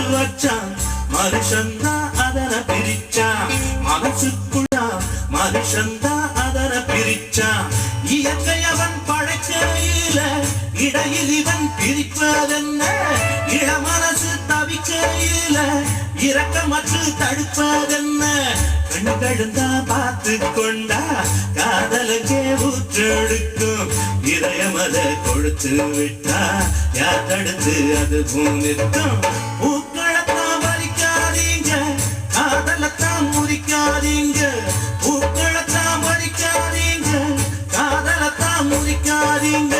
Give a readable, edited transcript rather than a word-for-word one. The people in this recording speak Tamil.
வச்சான் மனுஷந்தா அதன பிரிச்சான் மனசுக்குள்ள மனுஷந்தா அதன பிரிச்சான் இயற்கை அவன் படைக்கையில இடையில் இவன் பிரிப்பதென்ன இளமனசு தவிக்கையில இரக்கமற்று தடுப்பதென்ன கண்கழுந்தா பார்த்து கொண்டா காதலுக்கே ஊற்றெடுக்கும் இதயமத கொடுத்து விட்டா யார் தடுத்து அது பூமிக்கும் பூக்களத்தான் பறிக்காதீங்க காதலத்தான் முறிக்காதீங்க பூக்களத்தான் பறிக்காதீங்க காதலத்தான் முறிக்காதீங்க